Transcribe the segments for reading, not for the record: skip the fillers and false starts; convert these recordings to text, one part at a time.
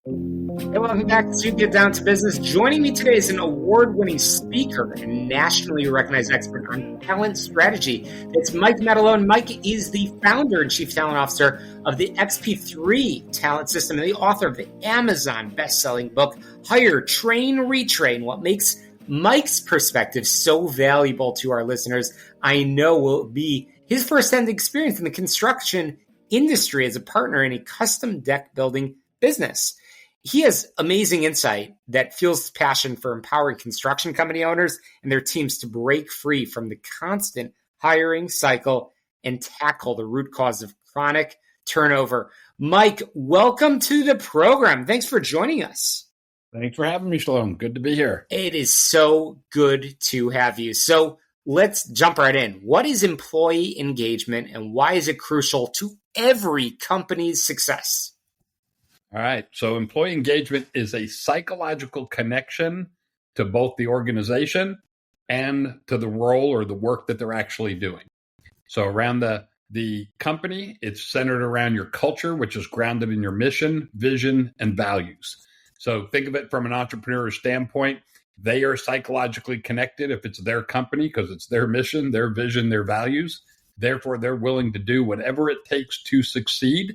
Hey, welcome back to Get Down to Business. Joining me today is an award-winning speaker and nationally recognized expert on talent strategy. It's Mike Matalone. Mike is the founder and chief talent officer of the XP3 talent system and the author of the Amazon best-selling book, Hire, Train, Retrain. What makes Mike's perspective so valuable to our listeners, I know, will be his first-hand experience in the construction industry as a partner in a custom deck building business. He has amazing insight that fuels passion for empowering construction company owners and their teams to break free from the constant hiring cycle and tackle the root cause of chronic turnover. Mike, welcome to the program. Thanks for joining us. Thanks for having me, Shalom. Good to be here. It is so good to have you. So let's jump right in. What is employee engagement and why is it crucial to every company's success? All right. So employee engagement is a psychological connection to both the organization and to the role or the work that they're actually doing. So around the company, it's centered around your culture, which is grounded in your mission, vision, and values. So think of it from an entrepreneur standpoint. They are psychologically connected if it's their company because it's their mission, their vision, their values. Therefore, they're willing to do whatever it takes to succeed.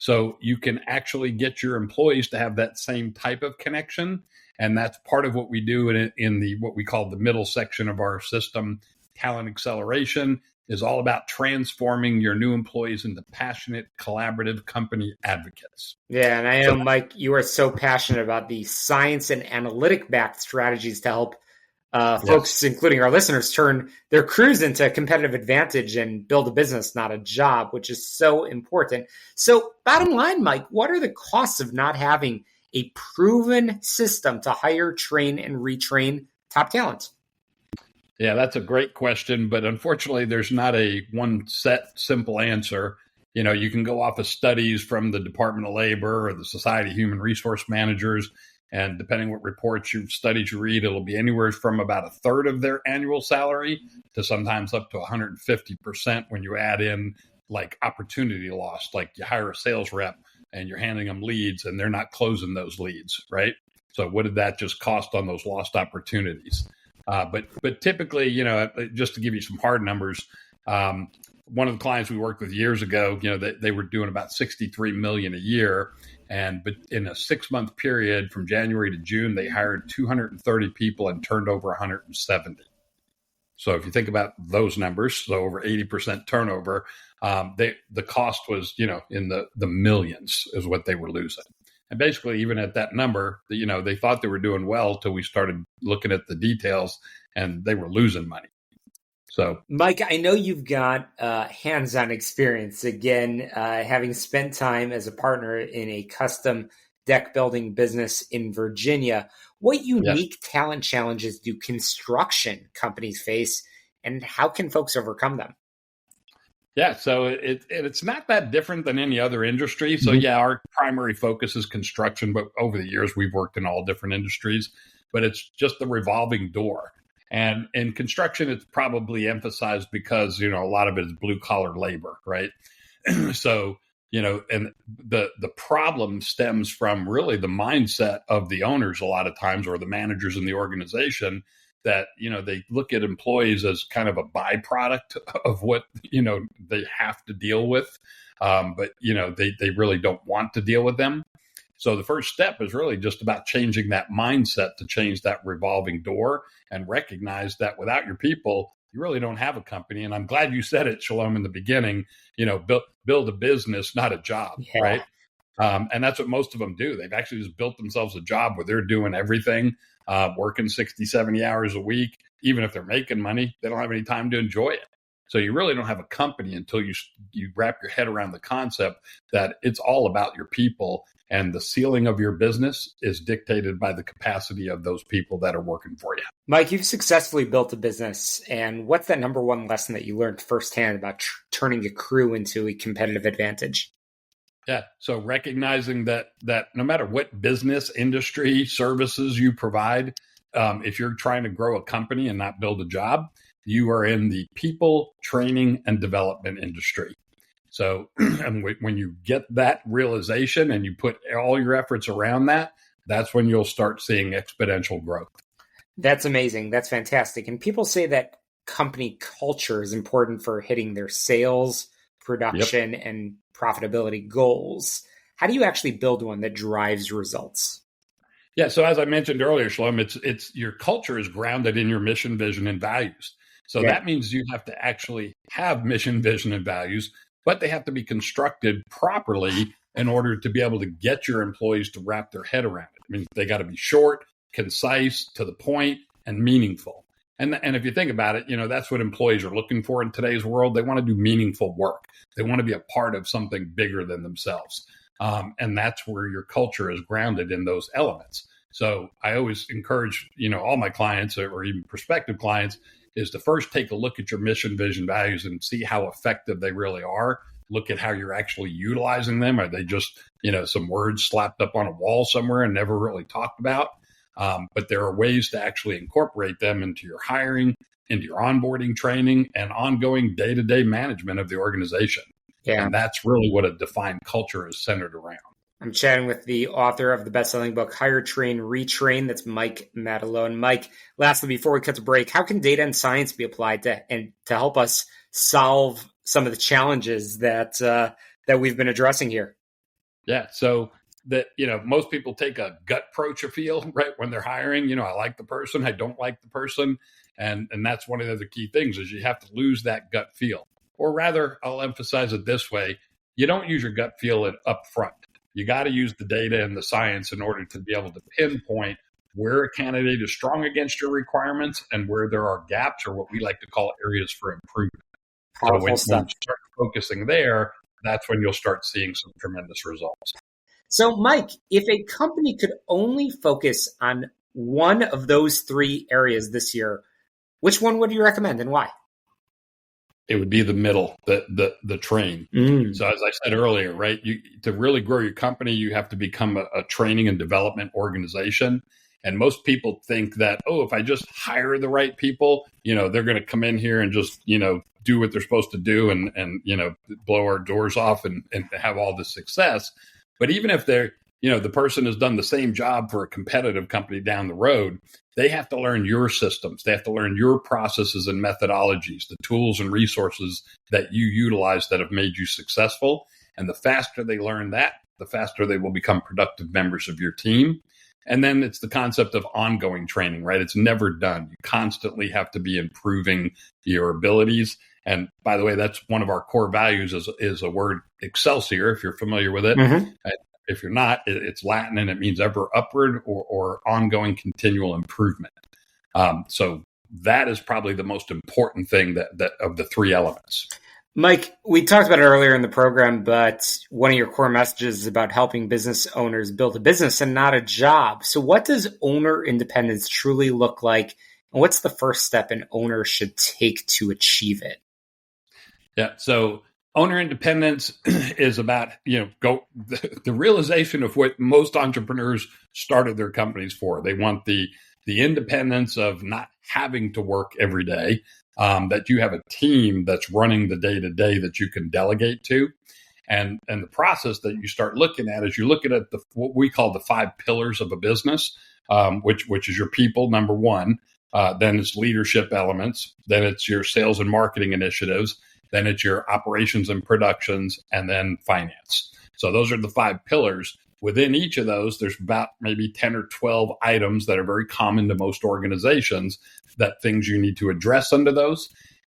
So you can actually get your employees to have that same type of connection. And that's part of what we do in the what we call the middle section of our system. Talent acceleration is all about transforming your new employees into passionate, collaborative company advocates. Yeah, and I know, Mike, you are so passionate about the science and analytic-backed strategies to help folks, including our listeners, turn their crews into a competitive advantage and build a business, not a job, which is so important. So bottom line, Mike, what are the costs of not having a proven system to hire, train, and retrain top talent? Yeah, that's a great question, but unfortunately, there's not a one set simple answer. You know, you can go off of studies from the Department of Labor or the Society of Human Resource Managers. And depending what reports studies you read, it'll be anywhere from about a third of their annual salary to sometimes up to 150% when you add in like opportunity loss, like you hire a sales rep and you're handing them leads and they're not closing those leads, right? So what did that just cost on those lost opportunities? But typically, you know, just to give you some hard numbers, one of the clients we worked with years ago, you know, they were doing about $63 million a year. But in a 6-month period from January to June, they hired 230 people and turned over 170. So if you think about those numbers, so over 80% turnover, the cost was, you know, in the millions is what they were losing. And basically, even at that number, you know, they thought they were doing well till we started looking at the details and they were losing money. So, Mike, I know you've got hands-on experience, again, having spent time as a partner in a custom deck building business in Virginia. What unique talent challenges do construction companies face, and how can folks overcome them? Yeah, so it's not that different than any other industry. So, our primary focus is construction, but over the years, we've worked in all different industries, but it's just the revolving door. And in construction, it's probably emphasized because, you know, a lot of it is blue collar labor, right? So, you know, and the problem stems from really the mindset of the owners a lot of times, or the managers in the organization, that, you know, they look at employees as kind of a byproduct of what, you know, they have to deal with. But, you know, they really don't want to deal with them. So the first step is really just about changing that mindset to change that revolving door and recognize that without your people, you really don't have a company. And I'm glad you said it, Shalom, in the beginning, you know, build a business, not a job, right? And that's what most of them do. They've actually just built themselves a job where they're doing everything, working 60, 70 hours a week. Even if they're making money, they don't have any time to enjoy it. So you really don't have a company until you wrap your head around the concept that it's all about your people, and the ceiling of your business is dictated by the capacity of those people that are working for you. Mike, you've successfully built a business, and what's that number one lesson that you learned firsthand about turning a crew into a competitive advantage? Yeah. So recognizing that no matter what business, industry, services you provide, if you're trying to grow a company and not build a job, you are in the people training and development industry. So and when you get that realization and you put all your efforts around that, that's when you'll start seeing exponential growth. That's amazing. That's fantastic. And people say that company culture is important for hitting their sales, production, and profitability goals. How do you actually build one that drives results? Yeah. So as I mentioned earlier, Shalom, it's your culture is grounded in your mission, vision, and values. So that means you have to actually have mission, vision, and values, but they have to be constructed properly in order to be able to get your employees to wrap their head around it. I mean, they got to be short, concise, to the point, and meaningful. And if you think about it, that's what employees are looking for in today's world. They want to do meaningful work. They want to be a part of something bigger than themselves. And that's where your culture is grounded in those elements. So I always encourage, all my clients or even prospective clients is to first take a look at your mission, vision, values and see how effective they really are. Look at how you're actually utilizing them. Are they just, some words slapped up on a wall somewhere and never really talked about? But there are ways to actually incorporate them into your hiring, into your onboarding training, and ongoing day-to-day management of the organization. Yeah. And that's really what a defined culture is centered around. I'm chatting with the author of the best-selling book, Hire, Train, Retrain. That's Mike Matalone. Mike, lastly, before we cut to break, how can data and science be applied to help us solve some of the challenges that we've been addressing here? Yeah. So that, most people take a gut approach or feel, right, when they're hiring. I like the person, I don't like the person. And that's one of the key things is you have to lose that gut feel. Or rather, I'll emphasize it this way. You don't use your gut feel up front. You got to use the data and the science in order to be able to pinpoint where a candidate is strong against your requirements and where there are gaps or what we like to call areas for improvement. So when you start focusing there, that's when you'll start seeing some tremendous results. So, Mike, if a company could only focus on one of those three areas this year, which one would you recommend and why? It would be the middle, the train. So as I said earlier, right, to really grow your company, you have to become a training and development organization. And most people think that, if I just hire the right people, they're going to come in here and just, do what they're supposed to do and blow our doors off and have all this success. But even if they're, the person has done the same job for a competitive company down the road, they have to learn your systems. They have to learn your processes and methodologies, the tools and resources that you utilize that have made you successful. And the faster they learn that, the faster they will become productive members of your team. And then it's the concept of ongoing training, right? It's never done. You constantly have to be improving your abilities. And by the way, that's one of our core values is a word, Excelsior, if you're familiar with it. Mm-hmm. If you're not, it's Latin and it means ever upward or ongoing continual improvement. So that is probably the most important thing that of the three elements. Mike, we talked about it earlier in the program, but one of your core messages is about helping business owners build a business and not a job. So what does owner independence truly look like? And what's the first step an owner should take to achieve it? Yeah. So owner independence is about, the realization of what most entrepreneurs started their companies for. They want the independence of not having to work every day, that you have a team that's running the day-to-day that you can delegate to. And the process that you start looking at is you're looking at what we call the 5 pillars of a business, which is your people, number one. Then it's leadership elements. Then it's your sales and marketing initiatives. Then it's your operations and productions, and then finance. So those are the 5 pillars. Within each of those, there's about maybe 10 or 12 items that are very common to most organizations, that things you need to address under those.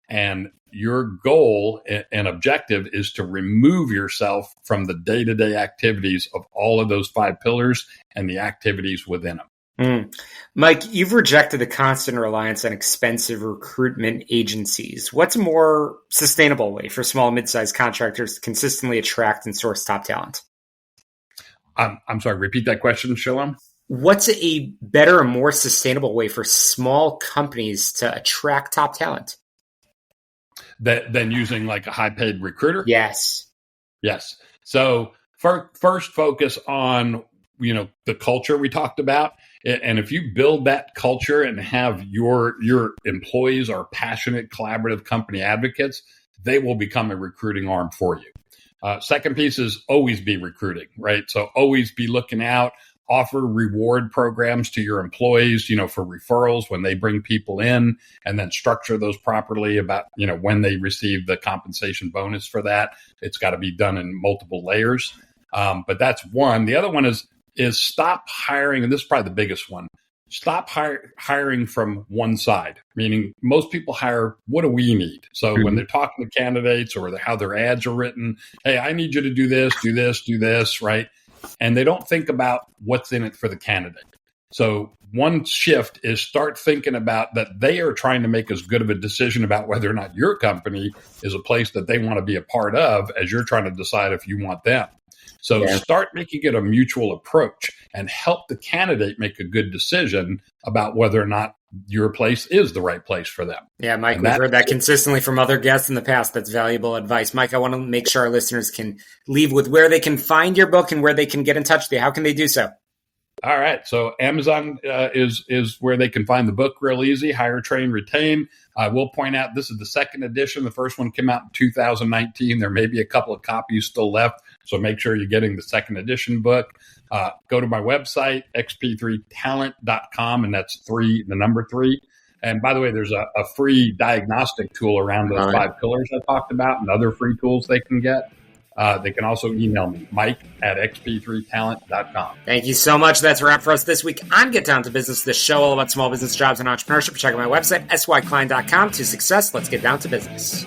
And your goal and objective is to remove yourself from the day-to-day activities of all of those 5 pillars and the activities within them. Mike, you've rejected the constant reliance on expensive recruitment agencies. What's a more sustainable way for small and mid-sized contractors to consistently attract and source top talent? I'm sorry, repeat that question, Shalom. What's a better and more sustainable way for small companies to attract top talent? Than using like a high-paid recruiter? Yes. So first focus on, the culture we talked about. And if you build that culture and have your employees are passionate, collaborative company advocates, they will become a recruiting arm for you. Second piece is always be recruiting, right? So always be looking out, offer reward programs to your employees, for referrals when they bring people in, and then structure those properly about, when they receive the compensation bonus for that. It's got to be done in multiple layers. But that's one. The other one is stop hiring. And this is probably the biggest one. Stop hiring from one side, meaning most people hire, what do we need? So when they're talking to candidates or how their ads are written, hey, I need you to do this, right? And they don't think about what's in it for the candidate. So one shift is start thinking about that they are trying to make as good of a decision about whether or not your company is a place that they want to be a part of as you're trying to decide if you want them. So start making it a mutual approach and help the candidate make a good decision about whether or not your place is the right place for them. Yeah, Mike, we've heard that consistently from other guests in the past. That's valuable advice. Mike, I want to make sure our listeners can leave with where they can find your book and where they can get in touch with you. How can they do so? All right. So Amazon is where they can find the book real easy, Hire, Train, Retain. I will point out this is the second edition. The first one came out in 2019. There may be a couple of copies still left. So make sure you're getting the second edition book. Go to my website, xp3talent.com, and that's 3, the number 3. And by the way, there's a free diagnostic tool around those 5 pillars I talked about and other free tools they can get. They can also email me, mike@xp3talent.com. Thank you so much. That's a wrap for us this week on Get Down to Business, the show all about small business, jobs, and entrepreneurship. Check out my website, syklein.com. To success, let's get down to business.